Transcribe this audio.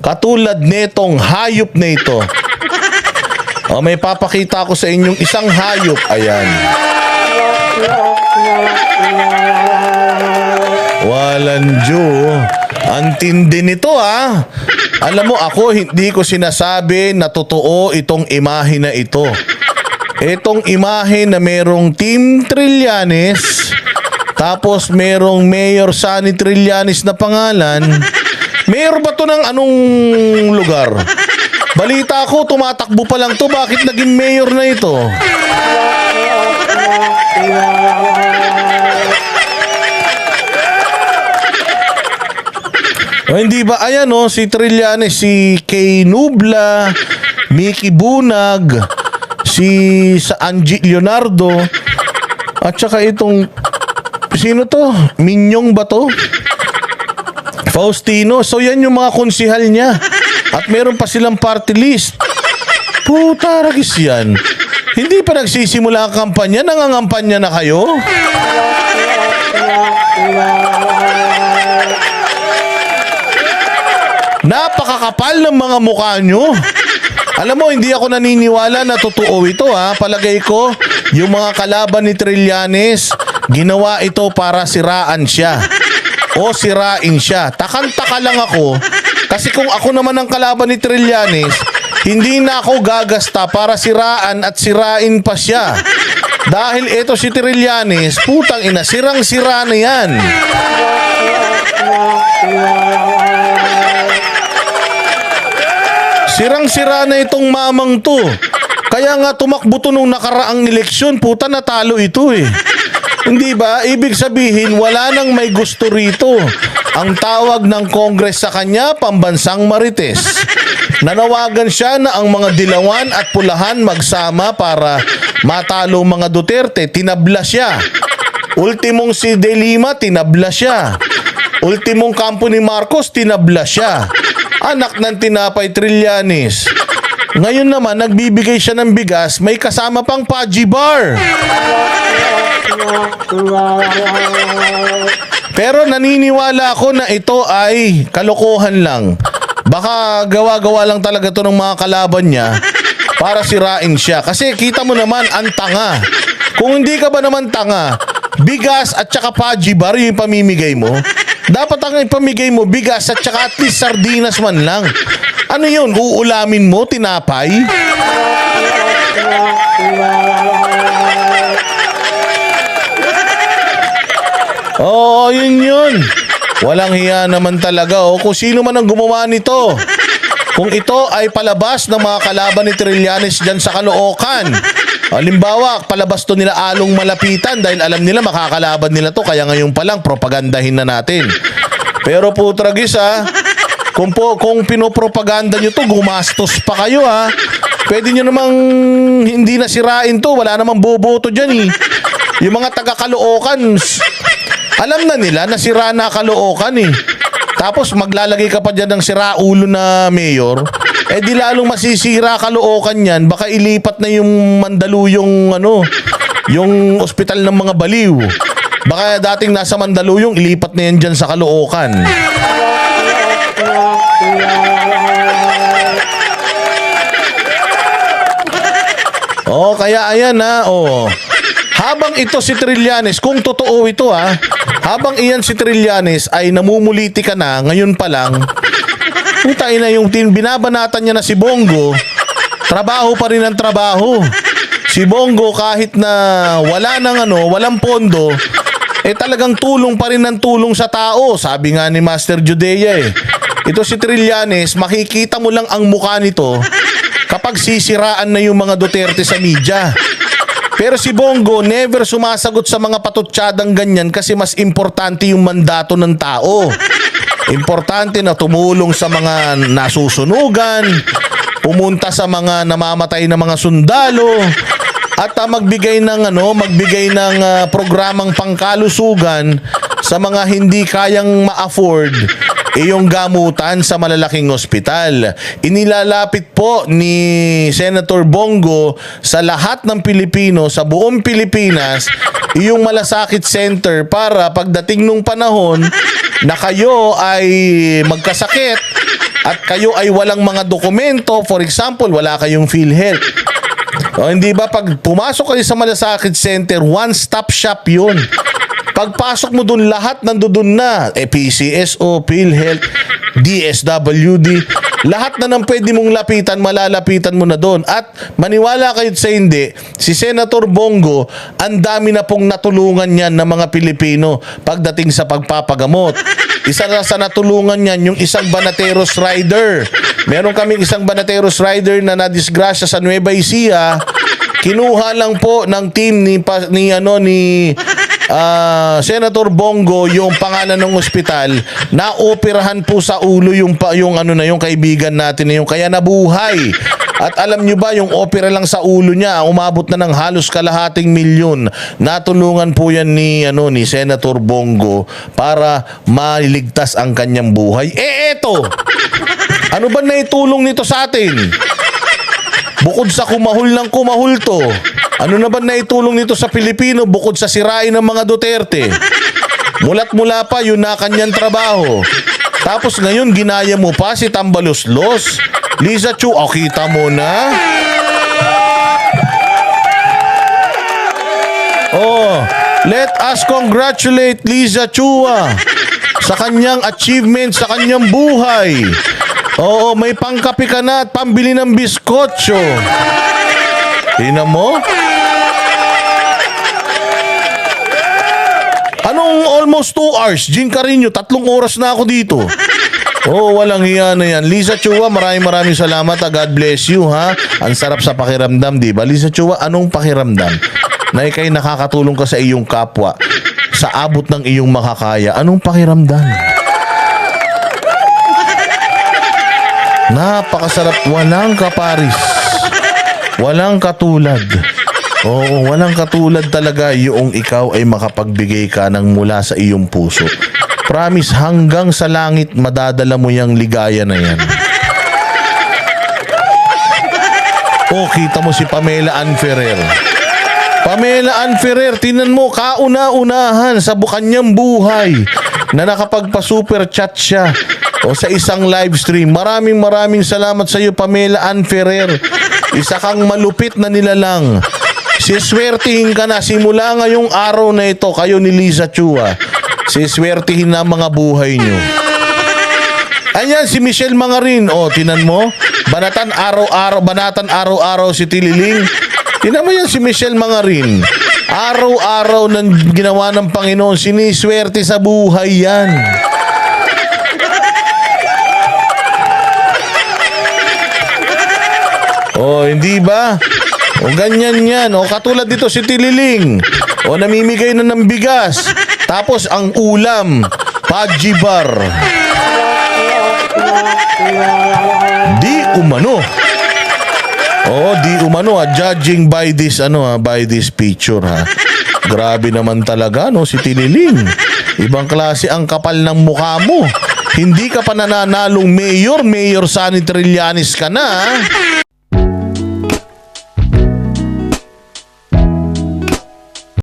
Katulad netong hayop na ito. May papakita ko sa inyong isang hayop. Ayan. Walang Diyo. Ang tindi nito Alam mo ako, hindi ko sinasabi na totoo itong imahe na ito. Itong imahe na merong Team Trillanes, tapos merong Mayor Sunny Trillanes na pangalan. Mayor ba to ng anong lugar? Balita ko, tumatakbo pa lang to. Bakit naging mayor na ito? Hindi ba? Ayan si Trillanes, si Kay Nubla, Mickey Bunag, si Angie Leonardo, at saka itong, sino to? Minyong ba to? Faustino. So yan yung mga konsihal niya. At meron pa silang party list. Puta, ragis yan. Hindi pa nagsisimula ang kampanya, nangangampanya na kayo? Napakakapal ng mga mukha nyo. Alam mo, hindi ako naniniwala na totoo ito Palagay ko, yung mga kalaban ni Trillanes, ginawa ito para siraan siya. O sirain siya. Takang-taka lang ako. Kasi kung ako naman ang kalaban ni Trillanes, hindi na ako gagasta para siraan at sirain pa siya. Dahil ito si Trillanes, putang ina, sirang-sira na yan. Sirang-sira na itong mamang to. Kaya nga tumakbo to nung nakaraang eleksyon, puta natalo ito Hindi ba? Ibig sabihin, wala nang may gusto rito. Ang tawag ng Congress sa kanya, pambansang marites. Nanawagan siya na ang mga dilawan at pulahan magsama para matalo mga Duterte. Tinabla siya. Ultimong si De Lima, tinabla siya. Ultimong kampo ni Marcos, tinabla siya. Anak ng tinapay Trillanes. Ngayon naman, nagbibigay siya ng bigas, may kasama pang Paji Bar. Pero naniniwala ako na ito ay kalokohan lang. Baka gawa-gawa lang talaga ito ng mga kalaban niya para sirain siya. Kasi kita mo naman, ang tanga. Kung hindi ka ba naman tanga, bigas at saka Paji Bar yung pamimigay mo. Dapat ang ipamigay mo, bigas at saka at least sardinas man lang. Ano yun? Uulamin mo? Tinapay? Oo, yun. Walang hiya naman talaga. Kung sino man ang gumawa nito. Kung ito ay palabas ng mga kalaban ni Trillanes dyan sa Caloocan. Halimbawa, palabas to nila Along Malapitan dahil alam nila makakalaban nila to. Kaya ngayon pa lang, propagandahin na natin. Pero putragis kung pinopropaganda nyo to, gumastos pa kayo Pwede nyo namang hindi nasirain to. Wala namang boboto dyan Yung mga taga-Caloocan, alam na nila na sira na Caloocan Tapos maglalagay ka pa dyan ng siraulo na mayor. Di lalong masisira Caloocan yan. Baka ilipat na yung Mandaluyong yung ospital ng mga baliw. Baka dating nasa Mandaluyong, ilipat na yan dyan sa Caloocan. Kaya ayan habang ito si Trillanes, kung totoo ito habang iyan si Trillanes ay namumuliti ka na, ngayon pa lang, putay na yung binabanatan niya na si Bongo, trabaho pa rin ang trabaho. Si Bongo kahit na walang pondo, talagang tulong pa rin ang tulong sa tao. Sabi nga ni Master Judea ito si Trillanes, makikita mo lang ang mukha nito kapag sisiraan na yung mga Duterte sa media. Pero si Bongo never sumasagot sa mga patutsyadang ganyan kasi mas importante yung mandato ng tao. Importante na tumulong sa mga nasusunugan, pumunta sa mga namamatay na mga sundalo, at magbigay ng programang pangkalusugan sa mga hindi kayang ma-afford yung gamutan sa malalaking ospital. Inilalapit po ni Senator Bongo sa lahat ng Pilipino, sa buong Pilipinas, yung malasakit center para pagdating nung panahon na kayo ay magkasakit, at kayo ay walang mga dokumento, for example, wala kayong PhilHealth. O hindi ba, pag pumasok kayo sa Malasakit Center, one-stop shop yun. Pagpasok mo dun, lahat nandoon na. PCSO, PhilHealth, DSWD, lahat na nang pwede mong lapitan, malalapitan mo na doon. At maniwala kayo sa hindi, si Senator Bongo, ang dami na pong natulungan niyan ng mga Pilipino pagdating sa pagpapagamot. Isa na sa natulungan niyan, yung isang Banateros rider. Meron kaming isang Banateros rider na nadisgrasya sa Nueva Ecija. Kinuha lang po ng team ni Senator Bongo yung pangalan ng ospital, na operahan po sa ulo yung kaibigan natin na yung kaya nabuhay. At alam nyo ba, yung opera lang sa ulo niya, umabot na ng halos kalahating milyon. Natulungan po yan ni Senator Bongo para mailigtas ang kanyang buhay. Eto! Ano ba naitulong nito sa atin? Bukod sa kumahul ng kumahul to, ano na ba naitulong nito sa Pilipino bukod sa sirain ng mga Duterte? Mulat-mula pa yun na kanyang trabaho. Tapos ngayon ginaya mo pa si Tambaloslos. Liza Chu, kita mo na? Let us congratulate Liza Chua sa kanyang achievement sa kanyang buhay. May pangkapi ka na at pambili ng biskotso. Tingnan mo? Anong almost 2 hours? Gin Carino, 3 oras na ako dito. Walang hiya na yan. Liza Chua, maraming salamat. God bless you, ha? Ang sarap sa pakiramdam, di ba? Liza Chua, anong pakiramdam? Na ikay nakakatulong ka sa iyong kapwa sa abot ng iyong makakaya. Anong pakiramdam? Napakasarap. Walang kaparis. Walang katulad. Walang katulad talaga yung ikaw ay makapagbigay ka ng mula sa iyong puso. Promise, hanggang sa langit madadala mo yung ligaya na yan. Kita mo si Pamela Ann Ferrer. Pamela Ann Ferrer, tinan mo, kauna-unahan sa kanyang buhay na nakapagpa-super chat siya sa isang live stream. Maraming salamat sa iyo, Pamela Ann Ferrer. Isa kang malupit na nilalang. Siswertihin ka na simula ngayong araw na ito, kayo ni Liza Chua. Siswertihin na mga buhay nyo. Ayan, si Michelle Mangarin. Tinan mo, banatan araw-araw si Tililing. Tinan mo yan si Michelle Mangarin. Araw-araw nang ginawa ng Panginoon, siniswerte sa buhay yan. Hindi ba? Ganyan yan. Katulad dito si Tililing. Namimigay na ng bigas. Tapos ang ulam, pajibar. Di umano. Di umano, judging by this picture, ha. Grabe naman talaga, si Tililing. Ibang klase ang kapal ng mukha mo. Hindi ka pa nananalong mayor Sunny Trillanes ka na, ha?